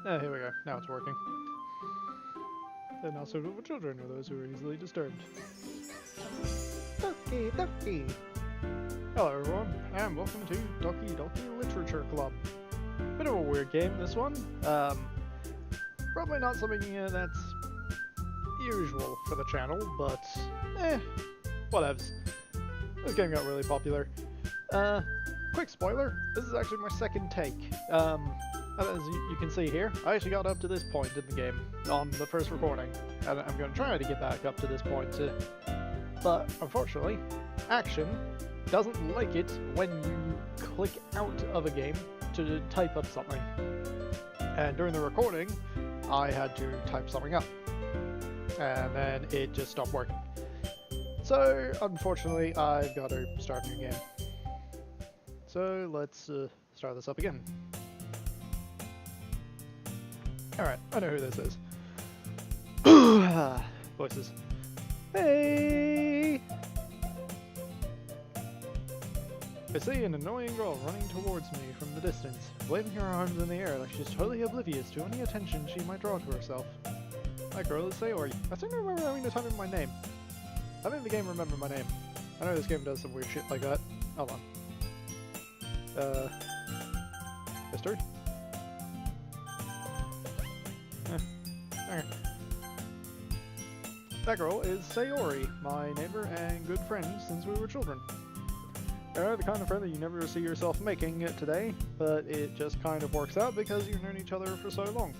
Here we go. Now it's working. They're not suitable for children or those who are easily disturbed. Doki Doki! Hello everyone, and welcome to Doki Doki Literature Club. Bit of a weird game, this one. Probably not something that's usual for the channel, but whatevs. This game got really popular. Quick spoiler, this is actually my second take. As you can see here, I actually got up to this point in the game on the first recording, and I'm going to try to get back up to this point too. But unfortunately, Action doesn't like it when you click out of a game to type up something. And during the recording, I had to type something up, and then it just stopped working. So unfortunately, I've got to start a new game. So let's start this up again. Alright, I know who this is. Voices. Hey! I see an annoying girl running towards me from the distance, waving her arms in the air like she's totally oblivious to any attention she might draw to herself. That girl is Sayori. I seem to remember having to type in my name. I think the game remembered my name. I know this game does some weird shit like that. Hold on. History? Okay. That girl is Sayori, my neighbor and good friend since we were children. They're the kind of friend that you never see yourself making it today, but it just kind of works out because you've known each other for so long.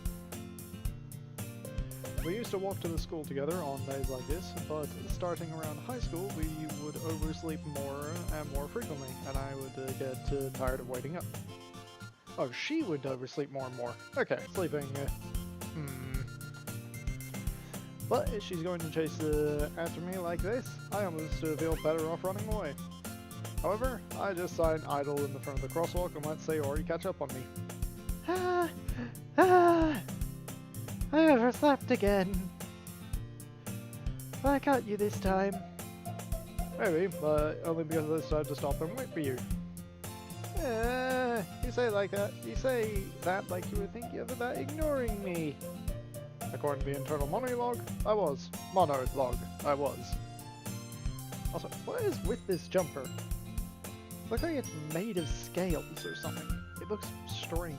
We used to walk to the school together on days like this, but starting around high school we would oversleep more and more frequently, and I would get tired of waiting up. Oh, she would oversleep more and more. Okay, sleeping. But if she's going to chase after me like this, I almost feel better off running away. However, I just sat idle in the front of the crosswalk and let Sayori catch up on me. I overslept again. I caught you this time. Maybe, but only because I decided to stop and wait for you. You say like that. You say that like you were thinking about ignoring me. According to the internal monologue, I was. Monologue, I was. Also, what is with this jumper? It looks like it's made of scales or something. It looks strange.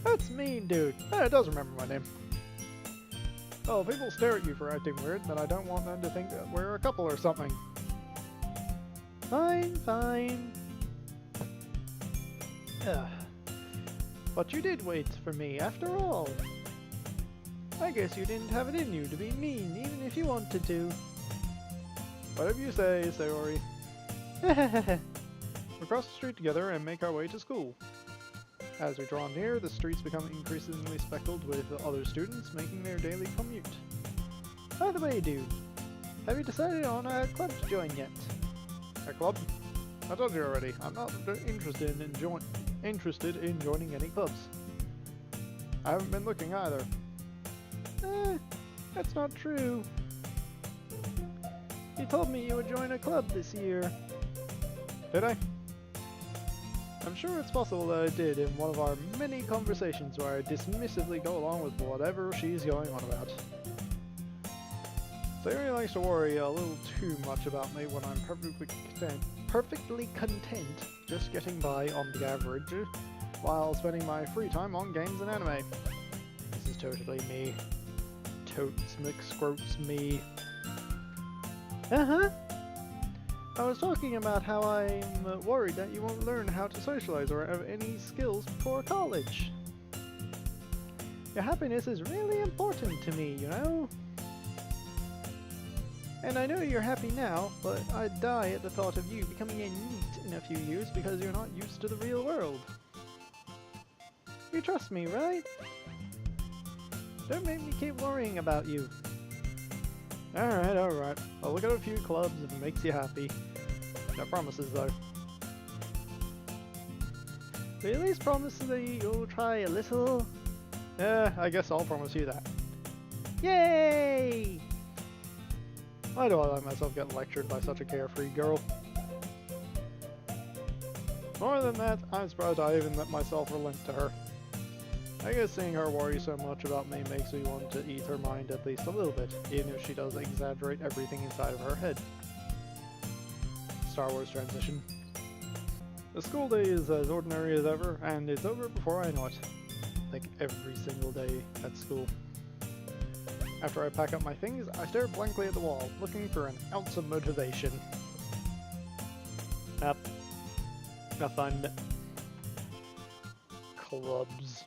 That's mean, dude. It does remember my name. Oh, if people stare at you for acting weird, then I don't want them to think that we're a couple or something. Fine, fine. Ugh. But you did wait for me, after all. I guess you didn't have it in you to be mean, even if you wanted to. Whatever you say, Sayori. We cross the street together and make our way to school. As we draw near, the streets become increasingly speckled with other students making their daily commute. By the way, dude, have you decided on a club to join yet? A club? I told you already, I'm not interested in joining any clubs. I haven't been looking either. That's not true. You told me you would join a club this year. Did I? I'm sure it's possible that I did in one of our many conversations where I dismissively go along with whatever she's going on about. Sayori likes to worry a little too much about me when I'm perfectly content just getting by on the average while spending my free time on games and anime. This is totally me. Totes McScroats me. I was talking about how I'm worried that you won't learn how to socialize or have any skills before college. Your happiness is really important to me, you know? And I know you're happy now, but I'd die at the thought of you becoming a NEET in a few years because you're not used to the real world. You trust me, right? Don't make me keep worrying about you. Alright. I'll look at a few clubs if it makes you happy. No promises, though. Will you at least promise that you'll try a little? Yeah, I guess I'll promise you that. Yay! Why do I let myself get lectured by such a carefree girl? More than that, I'm surprised I even let myself relent to her. I guess seeing her worry so much about me makes me want to ease her mind at least a little bit, even if she does exaggerate everything inside of her head. Star Wars transition. The school day is as ordinary as ever, and it's over before I know it. Like every single day at school. After I pack up my things, I stare blankly at the wall, looking for an ounce of motivation. Nothing. Clubs.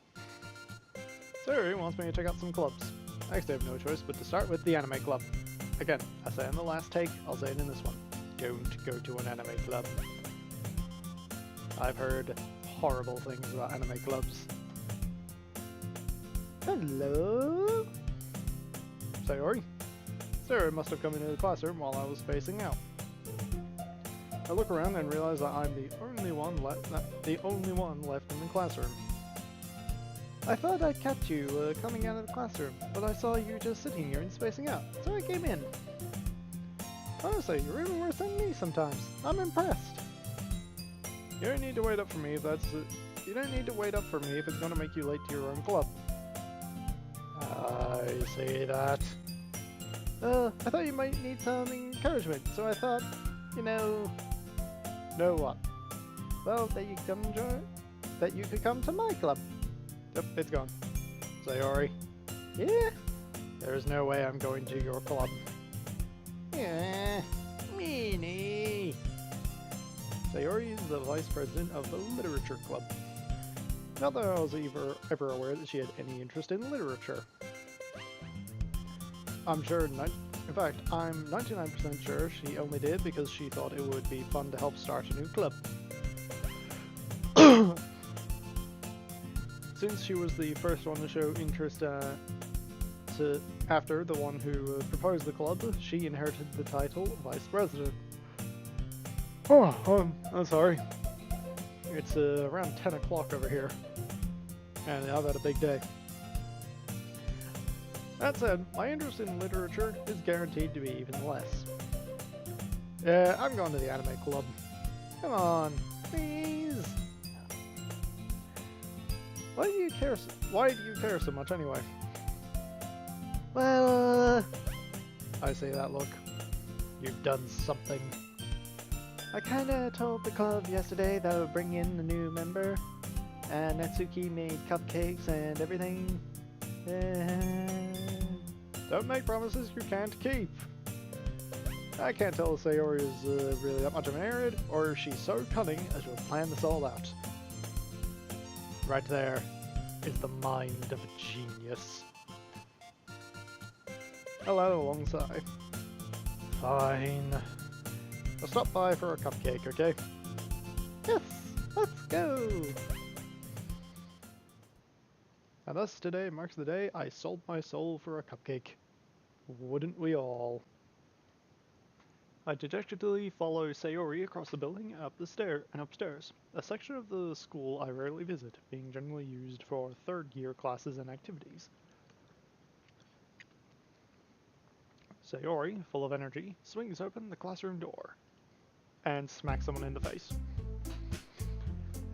Siri wants me to check out some clubs. I actually have no choice but to start with the anime club. Again, I say in the last take, I'll say it in this one. Don't go to an anime club. I've heard horrible things about anime clubs. Hello? Sayori? Sarah must have come into the classroom while I was spacing out. I look around and realize that I'm the only one left in the classroom. I thought I'd catch you coming out of the classroom, but I saw you just sitting here and spacing out, so I came in. Honestly, you're even worse than me sometimes. I'm impressed. You don't need to wait up for me if you don't need to wait up for me if it's going to make you late to your own club. I see that. I thought you might need some encouragement, so I thought, know what? Well, that you could come to my club. Yep, it's gone. Sayori. Yeah? There's no way I'm going to your club. Yeah, meanie. Sayori is the vice president of the Literature Club. Not that I was ever aware that she had any interest in literature. I'm 99% sure she only did because she thought it would be fun to help start a new club. Since she was the first one to show interest after the one who proposed the club, she inherited the title Vice President. Oh, I'm sorry. It's around 10 o'clock over here, and I've had a big day. That said, my interest in literature is guaranteed to be even less. Yeah, I'm going to the anime club. Come on, please. Why do you care so much anyway? Well, I see that look. You've done something. I kinda told the club yesterday that I would bring in a new member, and Natsuki made cupcakes and everything. Don't make promises you can't keep. I can't tell if Sayori is really that much of an arid, or if she's so cunning as to have planned this all out. Right there is the mind of a genius. I'll add a long sigh. Fine. I'll stop by for a cupcake, okay? Yes, let's go! And thus today marks the day I sold my soul for a cupcake. Wouldn't we all? I dejectedly follow Sayori across the building, up the stair and upstairs, a section of the school I rarely visit, being generally used for third-year classes and activities. Sayori, full of energy, swings open the classroom door and smacks someone in the face.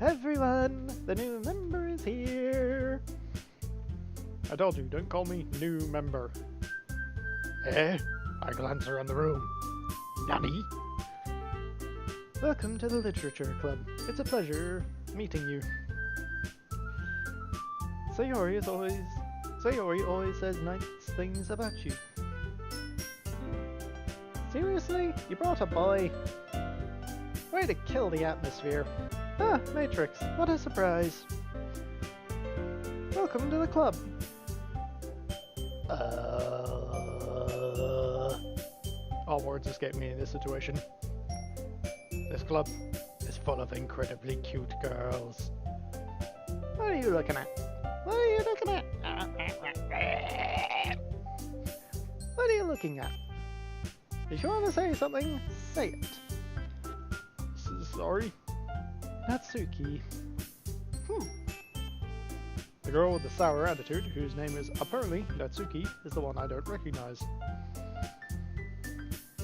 Everyone, the new member is here! I told you, don't call me new member. Eh? I glance around the room. Nani? Welcome to the Literature Club. It's a pleasure meeting you. Sayori always says nice things about you. Seriously? You brought a boy? Way to kill the atmosphere. Ah, Matrix, what a surprise. Welcome to the club. All words escape me in this situation. This club is full of incredibly cute girls. What are you looking at? What are you looking at? What are you looking at? If you want to say something, say it. Sorry? Natsuki. The girl with the sour attitude, whose name is apparently Natsuki, is the one I don't recognize.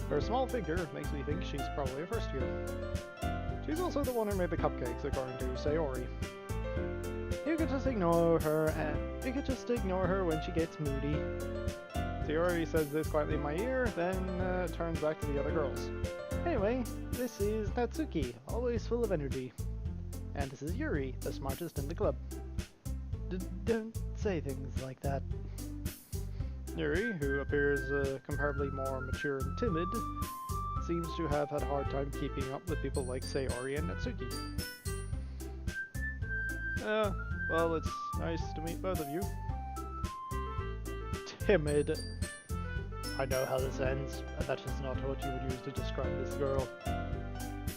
Her small figure makes me think she's probably a first year. She's also the one who made the cupcakes, according to Sayori. You could just ignore her, and you could just ignore her when she gets moody. Sayori says this quietly in my ear, then turns back to the other girls. Anyway, this is Natsuki, always full of energy. And this is Yuri, the smartest in the club. Don't say things like that. Yuri, who appears comparably more mature and timid, seems to have had a hard time keeping up with people like Sayori and Natsuki. Well, it's nice to meet both of you. Timid. I know how this ends, and that is not what you would use to describe this girl.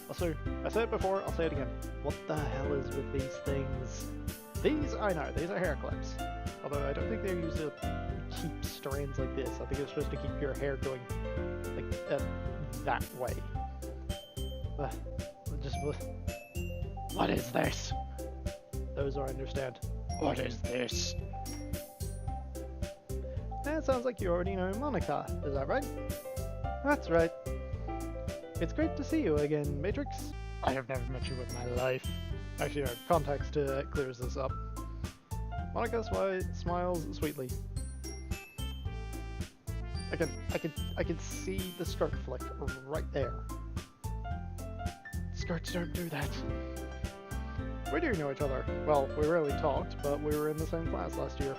Also, I said it before, I'll say it again. What the hell is with these things? These, I know, these are hair clips. Although I don't think they're used to keep strands like this. I think it's supposed to keep your hair going, like, that way. What is this? Those I understand. What is this? That sounds like you already know Monica, is that right? That's right. It's great to see you again, Matrix. I have never met you in my life. Actually, no, context clears this up. Monica smiles sweetly. I can see the skirt flick right there. Skirts don't do that. We do know each other. Well, we rarely talked, but we were in the same class last year.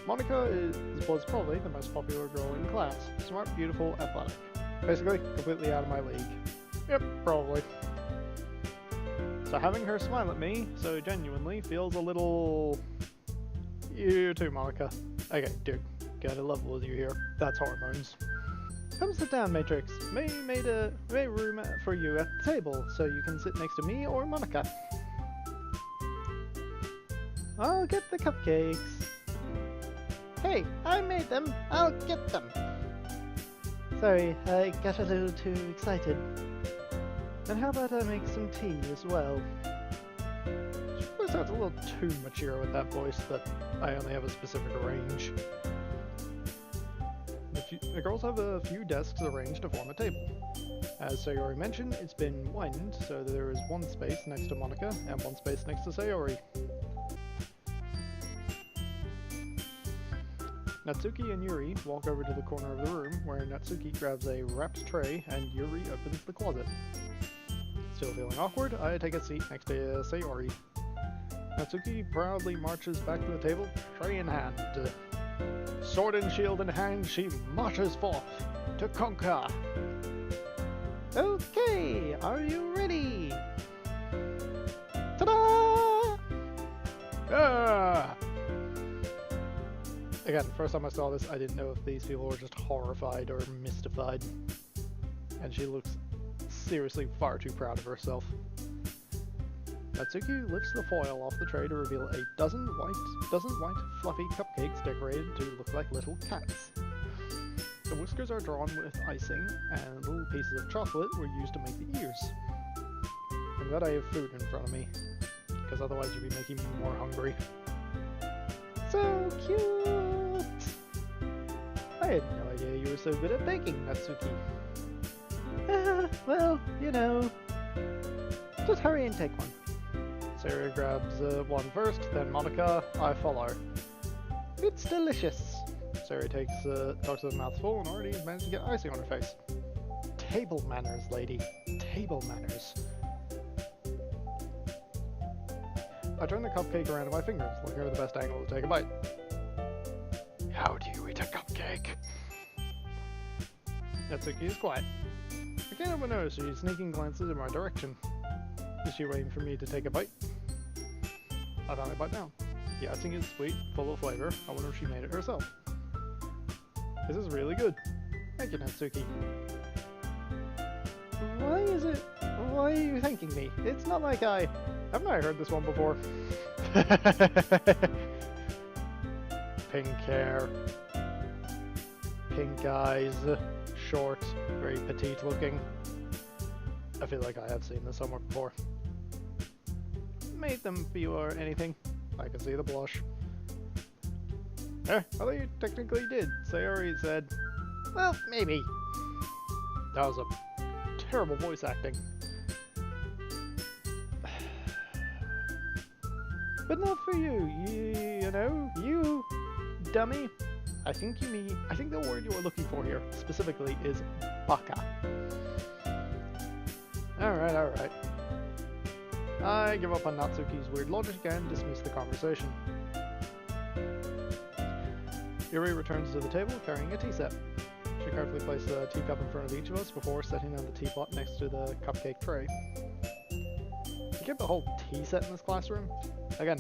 Monica was probably the most popular girl in class. Smart, beautiful, athletic. Basically, completely out of my league. Yep, probably. So having her smile at me so genuinely feels a little... You too, Monica. Okay, dude. Gotta level with you here. That's hormones. Come sit down, Matrix. May made room for you at the table, so you can sit next to me or Monica. I'll get the cupcakes. Hey, I made them. I'll get them. Sorry, I got a little too excited. And how about I make some tea as well? She probably sounds a little too mature with that voice, but I only have a specific range. The girls have a few desks arranged to form a table. As Sayori mentioned, it's been widened, so there is one space next to Monica and one space next to Sayori. Natsuki and Yuri walk over to the corner of the room, where Natsuki grabs a wrapped tray and Yuri opens the closet. Still feeling awkward, I take a seat next to Sayori. Natsuki proudly marches back to the table, tray in hand. Sword and shield in hand, she marches forth to conquer. Okay, are you ready? Ta-da! Ah! Again, first time I saw this, I didn't know if these people were just horrified or mystified. And she looks seriously far too proud of herself. Natsuki lifts the foil off the tray to reveal a dozen white fluffy cupcakes decorated to look like little cats. The whiskers are drawn with icing, and little pieces of chocolate were used to make the ears. I'm glad I have food in front of me, because otherwise you'd be making me more hungry. So cute! I had no idea you were so good at baking, Natsuki. Well, you know. Just hurry and take one. Sarah grabs one first, then Monica, I follow. It's delicious. Sarah talks a mouthful and already managed to get icing on her face. Table manners, lady. Table manners. I turn the cupcake around in my fingers, looking for the best angle to take a bite. How do you eat a cupcake? Natsuki is quiet. I can't help but notice she's sneaking glances in my direction. Is she waiting for me to take a bite? I finally bite down. The icing is sweet, full of flavor. I wonder if she made it herself. This is really good. Thank you, Natsuki. Why are you thanking me? It's not like haven't I heard this one before? Pink hair. Pink eyes. Short. Very petite looking. I feel like I have seen this somewhere before. Made them for you or anything. I can see the blush. I thought you technically did. Sayori said, well, maybe. That was a terrible voice acting. But not for you, you know, you dummy. I think the word you are looking for here, specifically, is baka. Alright. I give up on Natsuki's weird logic and dismiss the conversation. Yuri returns to the table carrying a tea set. She carefully places a teacup in front of each of us before setting down the teapot next to the cupcake tray. You get the whole tea set in this classroom? Again,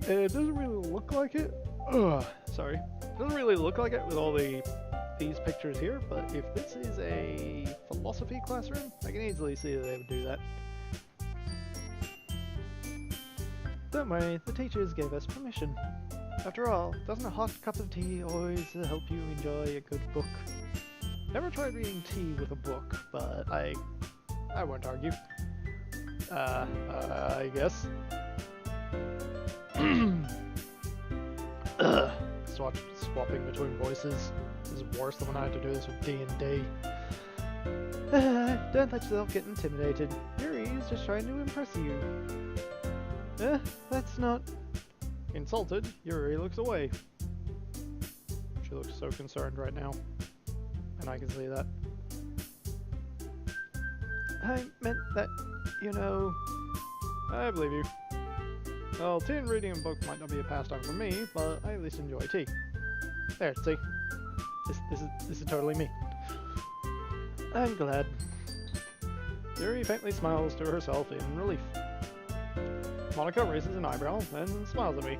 it doesn't really look like it. Sorry. It doesn't really look like it with all these pictures here, but if this is a philosophy classroom, I can easily see that they would do that. Don't worry, the teachers gave us permission. After all, doesn't a hot cup of tea always help you enjoy a good book? Never tried reading tea with a book, but I won't argue. I guess. Swapping between voices is worse than when I had to do this with D&D. Don't let yourself get intimidated. Yuri's just trying to impress you. That's not... Insulted, Yuri looks away. She looks so concerned right now. And I can see that. I meant that, you know... I believe you. Well, tea and reading a book might not be a pastime for me, but I at least enjoy tea. There, see? This is totally me. I'm glad. Yuri faintly smiles to herself in relief. Monika raises an eyebrow, then smiles at me.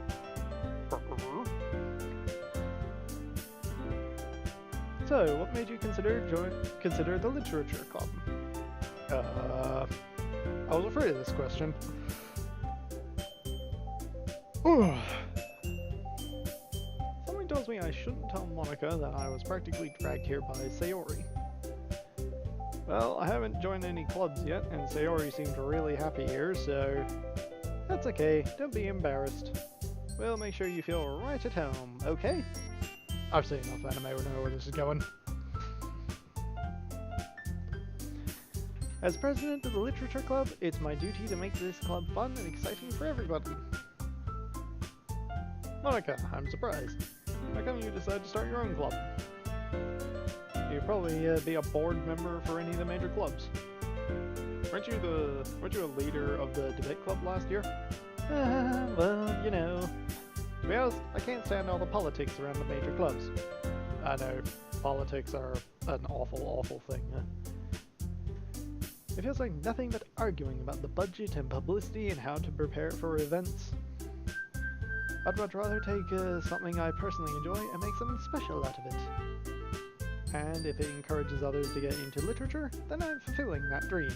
So, what made you consider the literature club? I was afraid of this question. Something tells me I shouldn't tell Monika that I was practically dragged here by Sayori. Well, I haven't joined any clubs yet, and Sayori seemed really happy here, so... That's okay, don't be embarrassed. We'll make sure you feel right at home, okay? I've seen enough anime to know where this is going. As president of the Literature Club, it's my duty to make this club fun and exciting for everybody. Monika, I'm surprised. How come you decided to start your own club? You'd probably be a board member for any of the major clubs. Weren't you a leader of the debate club last year? Well, you know. To be honest, I can't stand all the politics around the major clubs. I know, politics are an awful, awful thing. It feels like nothing but arguing about the budget and publicity and how to prepare for events. I'd much rather take something I personally enjoy and make something special out of it. And if it encourages others to get into literature, then I'm fulfilling that dream.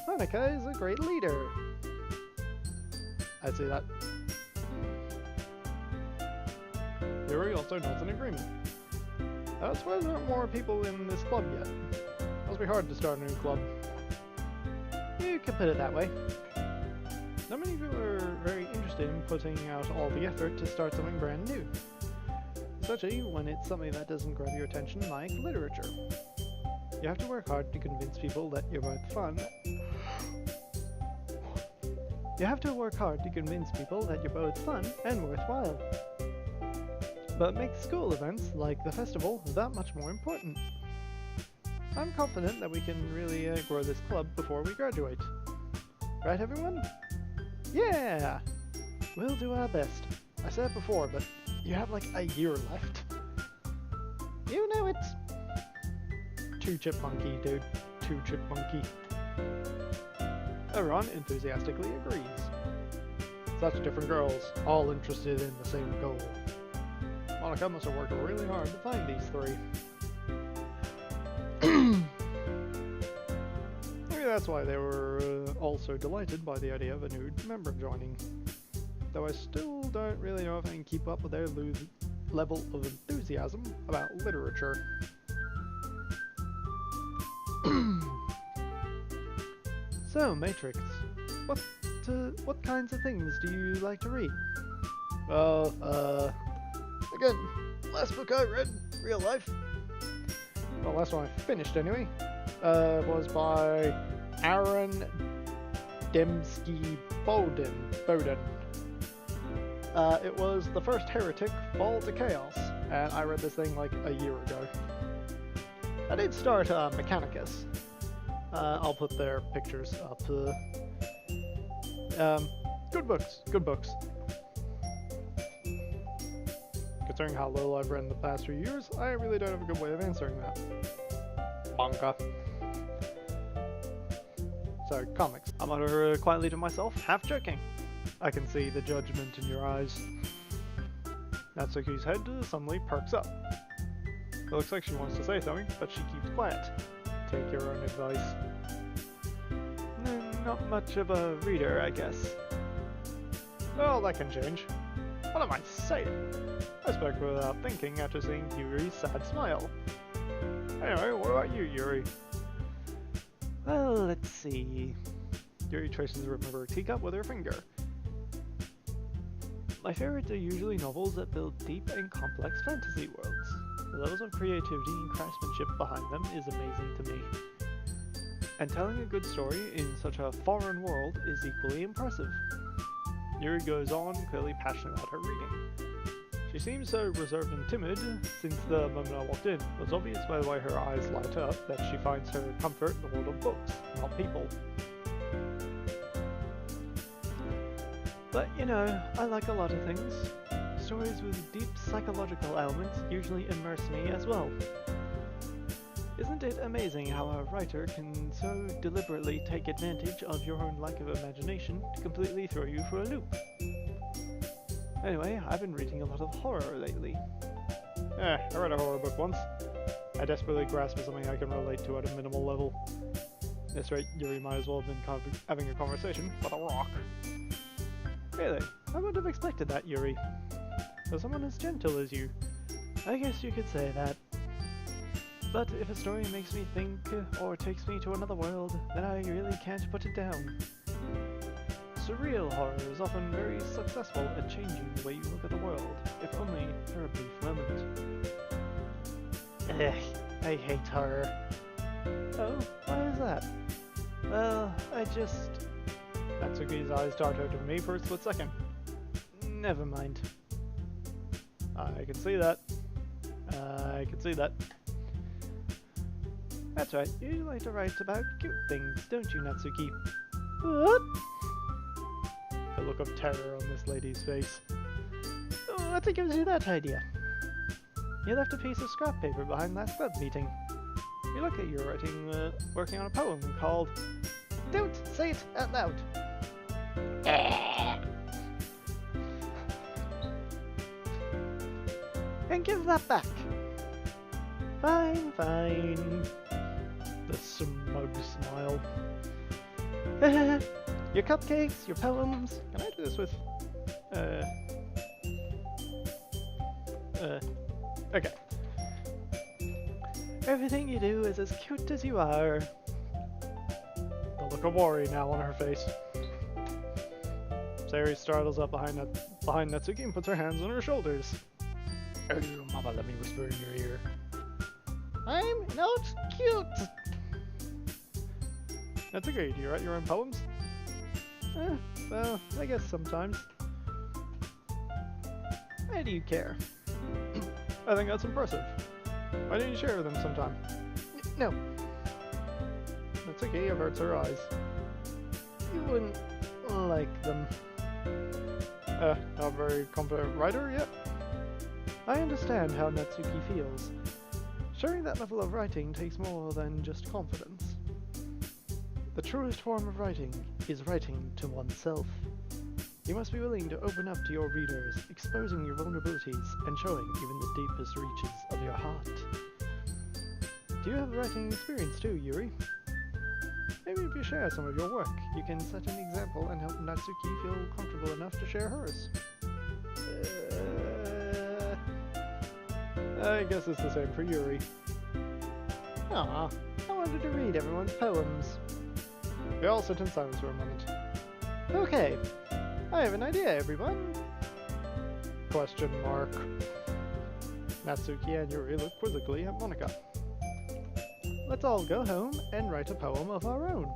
Monika is a great leader. I see that. Yuri also nods in agreement. I suppose there aren't more people in this club yet. Must be hard to start a new club. You can put it that way. Not many people are very interested in putting out all the effort to start something brand new. Especially when it's something that doesn't grab your attention like literature. You have to work hard to convince people that you're both fun. You have to work hard to convince people that you're both fun and worthwhile. But make school events, like the festival, that much more important. I'm confident that we can really grow this club before we graduate. Right, everyone? Yeah! We'll do our best. I said it before, but you have like a year left. You know it! Too chipmunky, dude. Too chipmunky. Everyone enthusiastically agrees. Such different girls, all interested in the same goal. Monika must have worked really hard to find these three. Maybe that's why they were also delighted by the idea of a new member joining. Though I still don't really know if I can keep up with their level of enthusiasm about literature. So, Matrix, what kinds of things do you like to read? Well, again, last book I read, real life. Well, last one I finished anyway, was by Aaron Demsky Bowden. It was the first heretic fall to chaos, and I read this thing like a year ago. I did start Mechanicus. I'll put their pictures up. Good books. Considering how little I've read in the past few years, I really don't have a good way of answering that. Banka. So, comics. I mutter quietly to myself, half joking. I can see the judgment in your eyes. Natsuki's head suddenly perks up. It looks like she wants to say something, but she keeps quiet. Take your own advice. Not much of a reader, I guess. Well, that can change. What am I saying? I spoke without thinking after seeing Yuri's sad smile. Anyway, what about you, Yuri? Well, let's see. Yuri traces the rim of her teacup with her finger. My favorites are usually novels that build deep and complex fantasy worlds. The levels of creativity and craftsmanship behind them is amazing to me. And telling a good story in such a foreign world is equally impressive. Yuri goes on, clearly passionate about her reading. She seems so reserved and timid since the moment I walked in. It was obvious by the way her eyes light up that she finds her comfort in the world of books, not people. But, you know, I like a lot of things. Stories with deep psychological elements usually immerse me as well. Isn't it amazing how a writer can so deliberately take advantage of your own lack of imagination to completely throw you for a loop? Anyway, I've been reading a lot of horror lately. I read a horror book once. I desperately grasped for something I can relate to at a minimal level. At this rate, Yuri might as well have been having a conversation with a rock. Really? I wouldn't have expected that, Yuri. For someone as gentle as you. I guess you could say that. But if a story makes me think, or takes me to another world, then I really can't put it down. Surreal horror is often very successful at changing the way you look at the world, if only for a brief moment. I hate horror. Oh, why is that? Well, Natsuki's eyes darted at me for a split second. Never mind. I can see that. That's right, you like to write about cute things, don't you, Natsuki? What? The look of terror on this lady's face. What gives you that idea? You left a piece of scrap paper behind last club meeting. You look like you're working on a poem called... Don't say it out loud! And give that back! Fine. The smug smile. Your cupcakes, your poems. Can I do this with... Okay. Everything you do is as cute as you are. The look of worry now on her face. Sayori startles up behind Natsuki and puts her hands on her shoulders. Oh, mama, let me whisper in your ear. I'm not cute! Natsuki, do you write your own poems? Well, I guess sometimes. Why do you care? I think that's impressive. Why don't you share with them sometime? No. Natsuki averts her eyes. You wouldn't like them. Not a very confident writer yet? I understand how Natsuki feels. Sharing that level of writing takes more than just confidence. The truest form of writing is writing to oneself. You must be willing to open up to your readers, exposing your vulnerabilities and showing even the deepest reaches of your heart. Do you have writing experience too, Yuri? Maybe if you share some of your work, you can set an example and help Natsuki feel comfortable enough to share hers. I guess it's the same for Yuri. Aw, I wanted to read everyone's poems. We all sit in silence for a moment. Okay, I have an idea, everyone. Question mark. Natsuki and Yuri look quizzically at Monika. Let's all go home and write a poem of our own.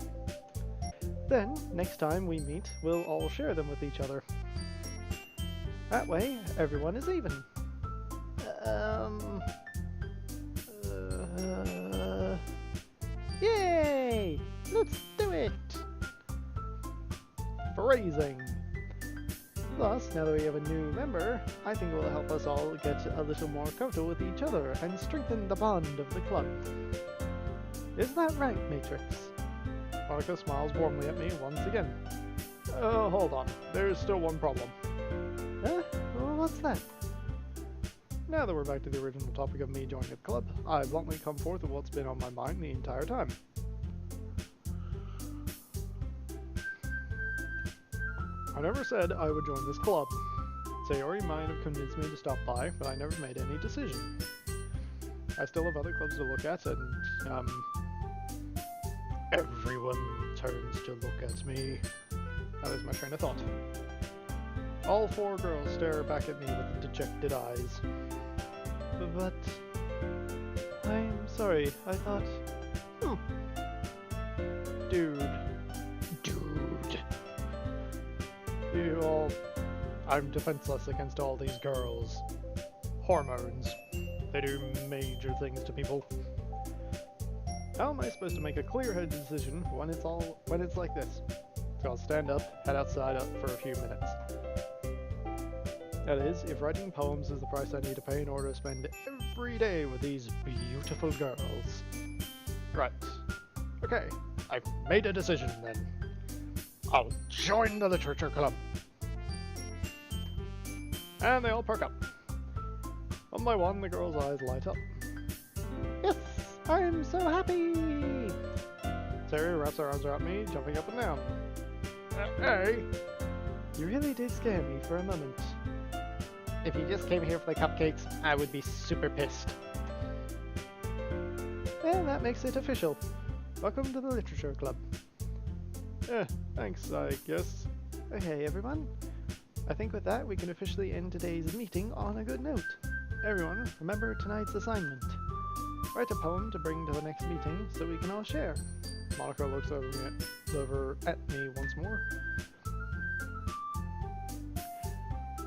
Then, next time we meet, we'll all share them with each other. That way, everyone is even. Yay! Let's do it! Phrasing. Thus, now that we have a new member, I think it will help us all get a little more comfortable with each other and strengthen the bond of the club. Is that right, Matrix? Monica smiles warmly at me once again. Hold on. There's still one problem. Huh? Well, what's that? Now that we're back to the original topic of me joining the club, I bluntly come forth with what's been on my mind the entire time. I never said I would join this club. Sayori might have convinced me to stop by, but I never made any decision. I still have other clubs to look at, and, everyone turns to look at me. That is my train of thought. All four girls stare back at me with dejected eyes. But... I'm sorry, I thought... Dude. You all... I'm defenseless against all these girls. Hormones. They do major things to people. How am I supposed to make a clear-headed decision when it's like this? So I'll stand up, head outside for a few minutes. That is, if writing poems is the price I need to pay in order to spend every day with these beautiful girls. Right. Okay, I've made a decision then. I'll join the literature club. And they all perk up. One by one, the girls' eyes light up. Yes, I'm so happy! Sayori wraps her arms around me, jumping up and down. Hey! You really did scare me for a moment. If you just came here for the cupcakes, I would be super pissed. And that makes it official. Welcome to the literature club. Thanks, I guess. Okay, everyone. I think with that, we can officially end today's meeting on a good note. Everyone, remember tonight's assignment. Write a poem to bring to the next meeting so we can all share. Monica looks over at me once more.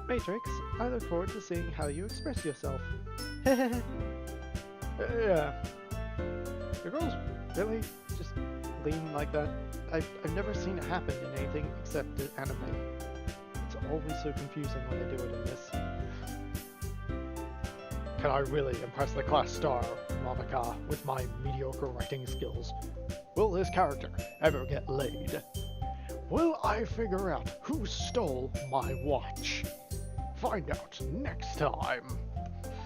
Matrix, I look forward to seeing how you express yourself. Yeah. The girls really just lean like that. I've never seen it happen in anything except in anime. It's always so confusing when they do it in this. Can I really impress the class star, Monica, with my mediocre writing skills? Will this character ever get laid? Will I figure out who stole my watch? Find out next time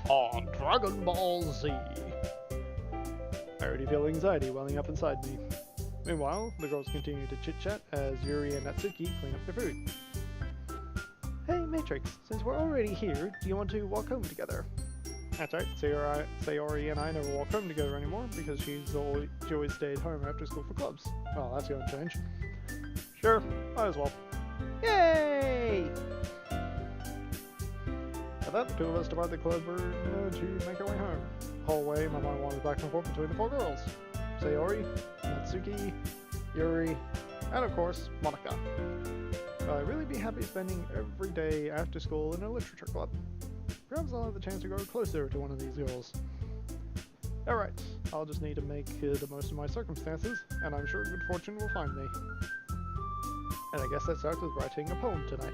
on Dragon Ball Z. I already feel anxiety welling up inside me. Meanwhile, the girls continue to chit-chat as Yuri and Natsuki clean up their food. Hey Matrix, since we're already here, do you want to walk home together? That's right, Sayori and I never walk home together anymore because she always stayed home after school for clubs. Well, that's going to change. Sure, might as well. Yay! At that, the two of us divide the club to make our way home. Hallway, my mind wanders back and forth between the four girls. Sayori, Natsuki, Yuri, and of course, Monica. I'd really be happy spending every day after school in a literature club. Perhaps I'll have the chance to grow closer to one of these girls. Alright, I'll just need to make the most of my circumstances, and I'm sure good fortune will find me. And I guess that starts with writing a poem tonight.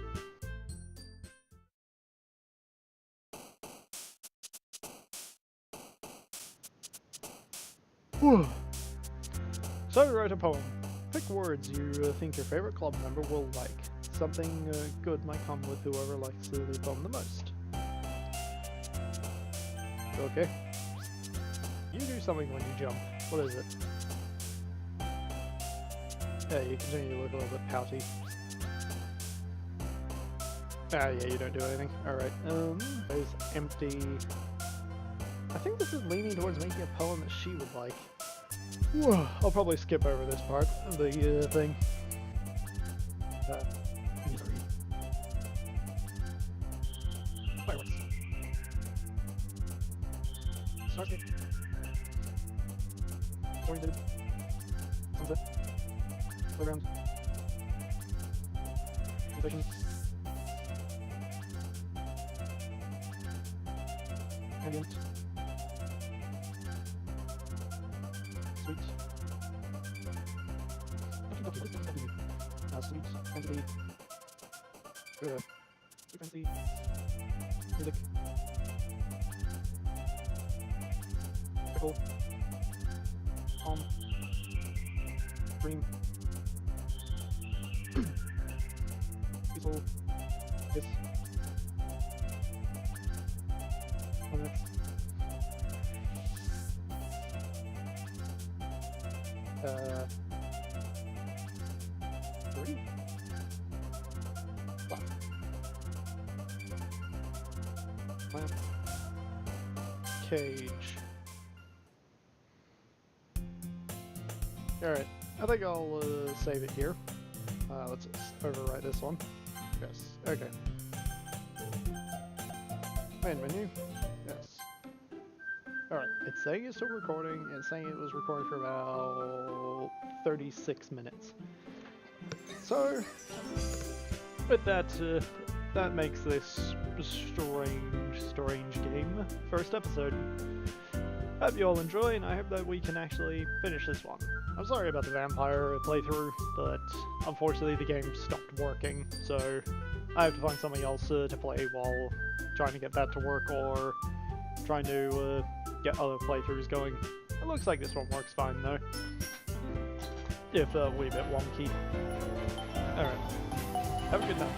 So write a poem. Pick words you think your favorite club member will like. Something good might come with whoever likes the poem the most. Okay. You do something when you jump. What is it? Yeah, you continue to look a little bit pouty. Ah, yeah, you don't do anything. Alright, there's empty... I think this is leaning towards making a poem that she would like. I'll probably skip over this part of the thing. Fireworks. Stargate. Pointed. Sunset. Playground. Vision. Ambient. Sweet. Sweet fantasy. Sweet fantasy. Music. Pickle. Calm. Dream. Peaceful. Kiss. Climax. 3. Wow. Lamp. Cage. Alright, I think I'll save it here. Let's just overwrite this one. Yes, okay. Main menu. Yes. Alright, it's saying it's still recording. It's saying it was recording for about 36 minutes. So, with that, that makes this strange game. First episode. Hope you all enjoy, and I hope that we can actually finish this one. I'm sorry about the vampire playthrough, but unfortunately the game stopped working, so I have to find something else to play while trying to get that to work, or trying to get other playthroughs going. It looks like this one works fine though, if a wee bit wonky. Alright, have a good night.